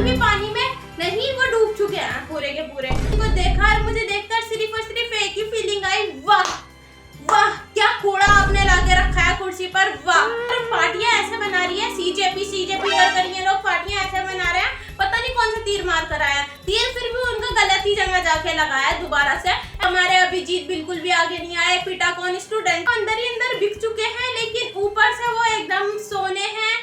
भी पानी में नहीं, वो डूब चुके हैं पूरे के पूरे। को देखा और मुझे देखकर सिर्फ और सिर्फ एक ही फीलिंग आई, वाह वाह क्या कूड़ा आपने लाके रखा है कुर्सी पर, वाह। पार्टियां ऐसे बना रही है, सीजेपी कर ये लोग पार्टियां ऐसे बना रहे हैं, पता नहीं कौन सा तीर मार कर आया। तीर फिर भी उनका गलत ही जगह जाके लगाया दोबारा से। हमारे अभिजीत बिल्कुल भी आगे नहीं आए, पिटा कौन स्टूडेंट अंदर ही अंदर बिक चुके हैं, लेकिन ऊपर से वो एकदम सोने हैं।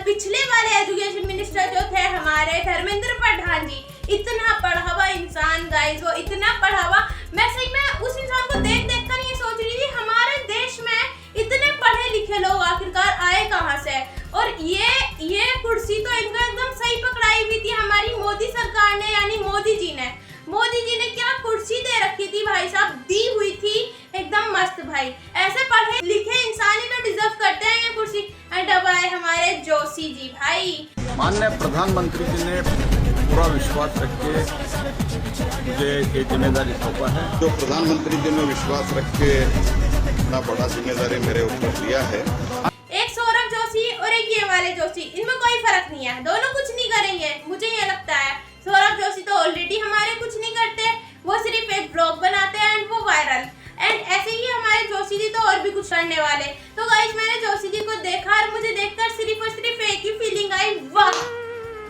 पिछले वाले एजुकेशन मिनिस्टर जो थे हमारे धर्मेंद्र प्रधान जी, इतना पढ़ा हुआ इंसान गाइस, वो इतना पढ़ा हुआ। मैं सही में उस इंसान को देख कर ये सोच रही थी हमारे देश में इतने पढ़े लिखे लोग आखिरकार आए कहां से। और ये कुर्सी तो इनका एकदम सही पकड़ाई हुई थी हमारी मोदी सरकार ने, यानी मोदी जी ने क्या कुर्सी दे रखी थी भाई साहब, दी हुई थी एकदम मस्त भाई। ऐसे पढ़े लिखे इंसान ही तो डिजर्व करते हैं ये कुर्सी। अब आए हमारे जोशी जी भाई। माननीय प्रधानमंत्री जी ने पूरा विश्वास रख के मुझे ये जिम्मेदारी सौंपा है। जो प्रधानमंत्री जी ने विश्वास रख के इतना बड़ा जिम्मेदारी मेरे ऊपर दिया है। एक सौरभ जोशी और एक ये वाले जोशी, इनमें कोई फर्क नहीं है, दोनों कुछ नहीं करेंगे मुझे ये लगता है। सौरभ जोशी तो ऑलरेडी हमारे कुछ नहीं करते, वो सिर्फ एक ब्लॉग बनाते हैं एंड वो वायरल। एंड ऐसे ही हमारे जोशी जी तो और भी कुछ करने वाले। तो गाइस मैंने जोशी जी को देखा और मुझे देखकर सिर्फ और सिर्फ एक ही फीलिंग आई, वाह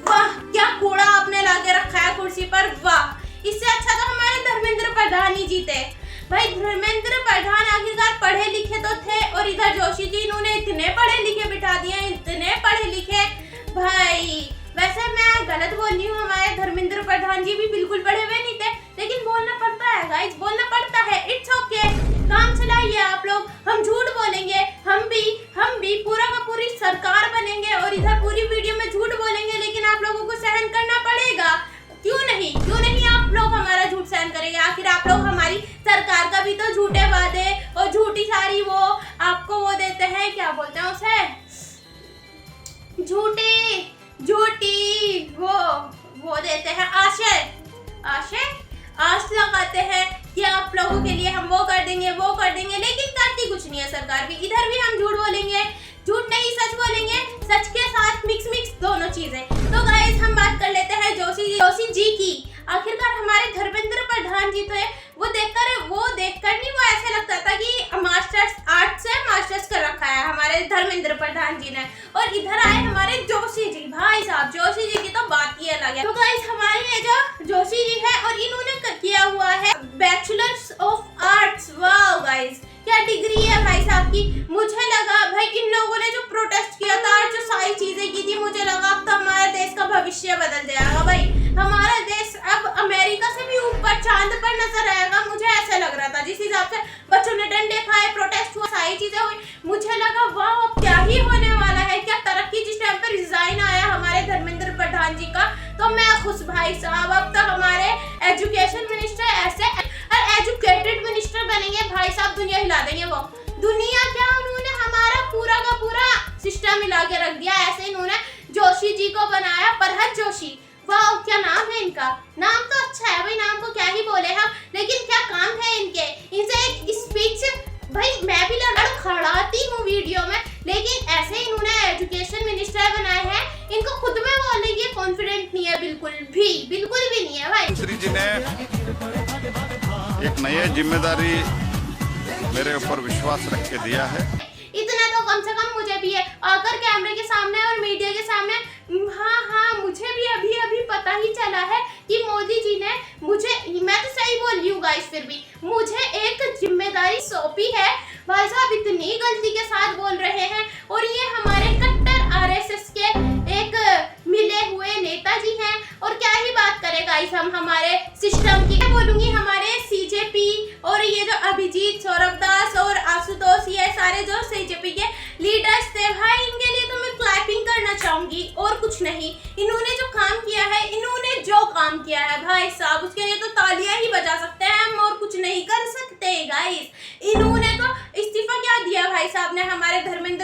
वाह क्या कूड़ा आपने लाके रखा है कुर्सी पर, वाह। इससे अच्छा तो हमारे धर्मेंद्र प्रधान ही जीते भाई। धर्मेंद्र प्रधान आखिरकार पढ़े लिखे तो थे, और इधर जोशी जी इन्होंने इतने पढ़े लिखे बिठा दिए, इतने पढ़े लिखे भाई। वैसे मैं गलत बोल रही हूँ, हमारे धर्मेंद्र प्रधान जी भी बिल्कुल पढ़े हुए नहीं थे, लेकिन बोलना पड़ता है गाइस, बोलना पड़ता है। इट्स ओके, काम चलाइए आप लोग। हम झूठ बोलेंगे, हम भी पूरा का पूरी सरकार बनेंगे और इधर पूरी वीडियो में झूठ बोलेंगे, लेकिन आप लोगों को सहन करना पड़ेगा। क्यों नहीं आप लोग हमारा झूठ सहन करेंगे? आखिर आप लोग हमारी सरकार का भी तो झूठे वादे और झूठी सारी वो आपको वो देते हैं, क्या बोलते हैं उसे, झूठी वो देते हैं आश लगाते हैं कि आप लोगों के लिए हम वो कर देंगे, लेकिन करती कुछ नहीं है सरकार भी। इधर भी हम झूठ बोलेंगे, झूठ नहीं सच बोलेंगे, सच के साथ मिक्स दोनों चीजें। तो गाइस हम बात कर लेते हैं जोशी जी की। आखिरकार हमारे धर्मेंद्र प्रधान जी थे, वो देखकर नहीं, वो ऐसे लगता था कि मास्टर्स आर्ट्स से मास्टर्स कर रखा है हमारे धर्मेंद्र प्रधान जी ने। और इधर आए हमारे जोशी जी भाई साहब, जोशी जी की तो बात ही अलग है। तो गाइस हमारे ये जो जोशी जी है और इन्होंने किया हुआ है बैचलर्स ऑफ आर्ट्स, वाह गाइस क्या डिग्री है भाई साहब की। मुझे लगा भाई इन लोगों ने जो प्रोटेस्ट किया था और जो सारी चीजें की थी, मुझे लगा अब तो हमारे देश का भविष्य बदल जाएगा भाई। हमारा देश अब अमेरिका से भी ऊपर चांद पर नजर आएगा, मुझे ऐसा लग रहा था। जिस हिसाब से बच्चों ने डंडे खाए, प्रोटेस्ट हुआ, सारी चीजें हुई, मुझे लगा वाह अब क्या ही होने वाला है, क्या तरक्की। जिस टाइम पर रिजाइन आया हमारे धर्मेंद्र प्रधान जी का, तो मैं खुश भाई साहब। अब तो हमारे एजुकेशन मिनिस्टर ऐसे एजुकेटेड मिनिस्टर बनेंगे भाई साहब, दुनिया हिला देंगे वो। दुनिया क्या, उन्होंने हमारा पूरा का पूरा सिस्टम हिला के रख दिया। ऐसे इन्होंने जोशी जी को बनाया, परहत जोशी, वाह क्या नाम है इनका। नाम तो अच्छा है भाई, नाम को क्या ही बोले हम, लेकिन क्या काम है इनके। इनसे एक स्पीच भाई मैं भी खड़ाती हूँ वीडियो में, लेकिन ऐसे इन्होंने एजुकेशन मिनिस्टर बनाए हैं, इनको खुद में बोलने की कॉन्फिडेंट नहीं है, बिल्कुल भी नहीं है भाई। मंत्री जी ने एक नई जिम्मेदारी मेरे ऊपर विश्वास रख के दिया है। इतना तो कम से कम मुझे भी है, आकर कैमरे के सामने और मीडिया के सामने, हाँ मुझे भी अभी पता ही चला है कि मोदी जी ने मुझे, मैं तो सही बोल रही हूँ गाइस, फिर भी मुझे एक जिम्मेदारी सौंपी है। भाई साहब इतनी गलती के साथ बोल रहे हैं, और ये हमारे कट्टर आरएसएस के एक मिले हुए नेताजी हैं। और क्या ही बात करें गाइस हम हमारे सिस्टम की, मैं बोलूंगी हमारे सीजेपी और ये जो अभिजीत, सौरभ दास और आशुतोष, ये सारे जो सीजेपी के लीडर्स थे भाई, इनके लिए तो मैं क्लैपिंग करना चाहूंगी और कुछ नहीं। इन्होंने जो काम किया है भाई साहब, उसके लिए तो तालियां ही बजा सकते हैं हम, और कुछ नहीं कर सकते गाइस। इन्होंने तो इस्तीफा क्या दिया भाई साहब ने हमारे धर्मेंद्र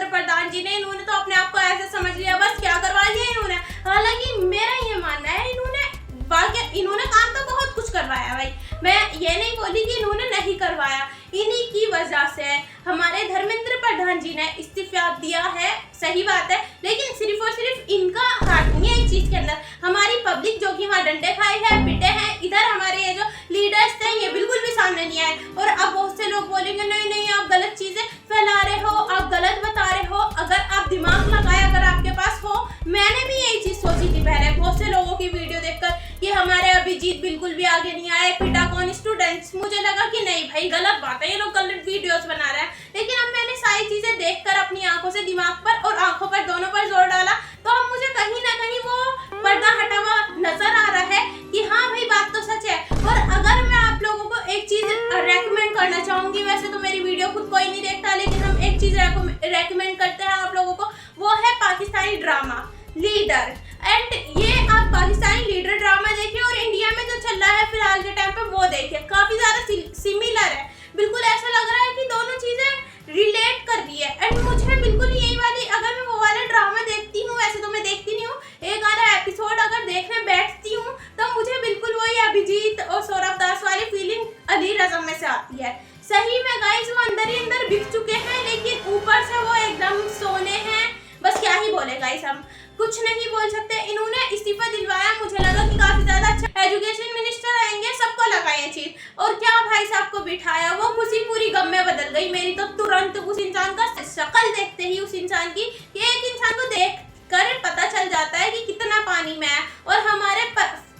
हालांकि मेरा ये मानना है इन्होंने काम तो बहुत कुछ करवाया भाई, मैं ये नहीं बोली कि इन्होंने नहीं करवाया। इन्हीं की वजह से हमारे धर्मेंद्र प्रधान जी ने इस्तीफा दिया है, सही बात है, लेकिन सिर्फ और सिर्फ इनका हाथ नहीं है इस चीज के अंदर। हमारी पब्लिक जो कि वहाँ डंडे खाए हैं, पिटे हैं, इधर हमारे ये जो लीडर्स थे ये बिल्कुल भी सामने नहीं आए। और अब बहुत से लोग बोलेंगे नहीं नहीं आप गलत चीजें फैला रहे हो, आप गलत बता रहे हो। अगर आप दिमाग लगाए, अगर आपके पास हो, मैंने भी यही चीज सोची थी पहले बहुत से लोगों की वीडियो देखकर कि हमारे अभिजीत बिल्कुल भी आगे नहीं आए, पिटा कौन स्टूडेंट्स। मुझे लगा कि नहीं भाई गलत बात है, ये लोग गलत वीडियोस बना रहे हैं। लेकिन अब मैंने सारी चीजें देखकर अपनी आंखों से दिमाग पर और आंखों पर दोनों पर जोर डाला, तो अब मुझे कहीं ना कहीं वो पर्दा हटा हुआ नजर आ रहा है कि हाँ भाई बात तो सच है। और अगर मैं आप लोगों को एक चीज रेकमेंड करना चाहूंगी, वैसे तो मेरी वीडियो खुद कोई नहीं देखता, लेकिन हम एक चीज रेकमेंड करते हैं आप लोगों को, वो है पाकिस्तानी ड्रामा लीडर। एंड ये आप पाकिस्तानी लीडर ड्रामा देखिए और इंडिया में जो चल रहा है फिलहाल के टाइम पे वो देखिए, काफी ज्यादा सिमिलर है। बिल्कुल ऐसा लग रहा है कि दोनों चीजें रिलेट कर रही है। एंड मुझे बिल्कुल यही वाली, अगर मैं वो वाला ड्रामा देखती हूँ, वैसे तो मैं देखती नहीं हूँ, एक आधा एपिसोड अगर देखने बैठती हूँ तो मुझे बिल्कुल वही अभिजीत और सौरभ दास वाली फीलिंग अली रज़म में से आती है। सही में गाइस वो अंदर ही अंदर बिक चुके हैं, लेकिन ऊपर से वो एकदम सोने हैं। बस क्या ही बोले गाइस, हम कुछ नहीं बोल सकते। इन्होंने इस्तीफा दिलवाया, मुझे लगा कि काफी ज्यादा अच्छा एजुकेशन मिनिस्टर आएंगे, सबको लगा ये चीज। और क्या भाई साहब को बिठाया, वो खुशी पूरी गम में बदल गई मेरी तो। तुरंत उस इंसान का शक्ल देखते ही उस इंसान की, एक इंसान को देख कर पता चल जाता है कि कितना पानी में है। और हमारे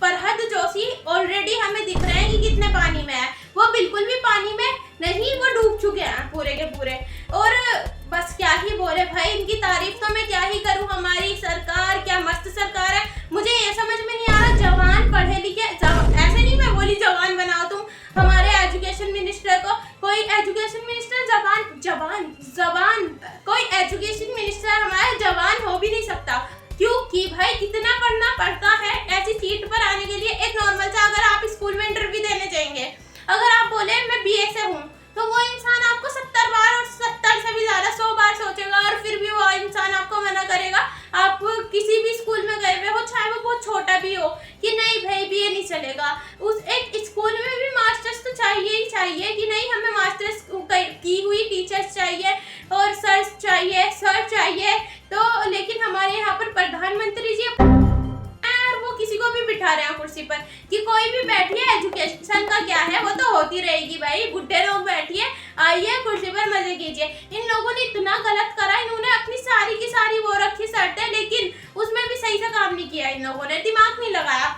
फरहद जोशी ऑलरेडी हमें दिख रहे हैं कि कितने पानी में है, वो बिल्कुल भी पानी में नहीं, वो डूब चुके हैं पूरे के पूरे। और बस क्या ही बोले भाई, इनकी तारीफ तो मैं क्या ही करूं। हमारी सरकार क्या मस्त सरकार है। मुझे ये समझ में नहीं आ रहा, जवान पढ़े लिखे, ऐसे नहीं मैं बोली जवान बनाओ तुम हमारे एजुकेशन मिनिस्टर को। कोई एजुकेशन मिनिस्टर जवान कोई एजुकेशन मिनिस्टर हमारा जवान हो भी नहीं सकता, क्योंकि भाई कितना पढ़ना पड़ता है ऐसी सीट पर आने के लिए। एक नॉर्मल सा अगर आप स्कूल में इंटरव्यू देने जाएंगे, अगर आप बोले मैं बीए से हूँ, तो वो इंसान आपको 70 बार और 70 से भी ज्यादा 100 बार सोचेगा और फिर भी वो इंसान आपको मना करेगा। आप किसी भी स्कूल में गए हुए हो, चाहे वो बहुत छोटा भी हो, कि नहीं भाई बीए नहीं चलेगा। उस एक स्कूल में भी मास्टर्स तो चाहिए ही चाहिए, कि नहीं हमें मास्टर्स की हुई टीचर्स चाहिए और सर चाहिए। तो लेकिन हमारे यहाँ पर प्रधानमंत्री जी किसी को भी बिठा रहे हैं कुर्सी पर कि कोई भी बैठिए, एजुकेशन का क्या है, वो तो होती रहेगी भाई। बुढ़े लोग बैठिए, आइए कुर्सी पर मजे कीजिए। इन लोगों ने इतना गलत करा, इन्होंने अपनी सारी की सारी वो रखी शर्तें, लेकिन उसमें भी सही से काम नहीं किया। इन लोगों ने दिमाग नहीं लगाया।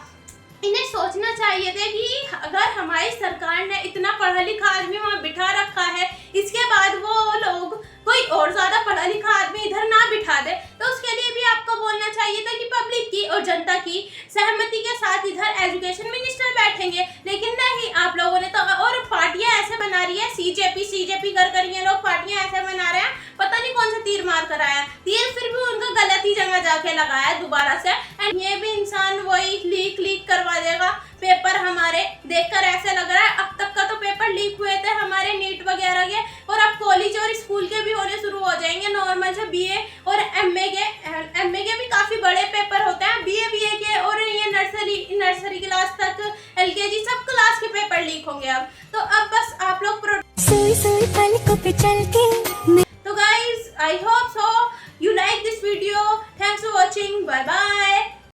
इन्हें सोचना चाहिए था कि अगर हमारी सरकार ने इतना पढ़ा लिखा आदमी वहाँ बिठा रखा है, इसके बाद वो लोग कोई और ज्यादा पढ़ा लिखा आदमी इधर ना बिठा दे, तो उसके लिए भी आपको बोलना चाहिए था कि पब्लिक की और जनता की सहमति के साथ इधर एजुकेशन मिनिस्टर बैठेंगे। लेकिन नहीं, आप लोगों ने तो और पार्टियां ऐसे बना रही है, सीजेपी कर ये लोग पार्टियां ऐसे बना रहे हैं, पता नहीं कौन सा तीर मार कर आया। तीर फिर भी उनका गलत ही जगह जाके लगाया दोबारा से। एंड ये भी इंसान वही लीक करवा देगा पेपर। हमारे देखकर ऐसे लग रहा है, अब तक का तो पेपर लीक हुए थे हमारे नीट वगैरह के, और अब कॉलेज और स्कूल के भी होने शुरू हो जाएंगे। नॉर्मल से बीए और एमए के भी काफी बड़े पेपर होते हैं, बीए के, और ये नर्सरी क्लास तक, एलकेजी सब क्लास के पेपर लीक होंगे अब। तो अब बस आप लोग तो guys, I hope so you like this video. Thanks for watching. Bye bye.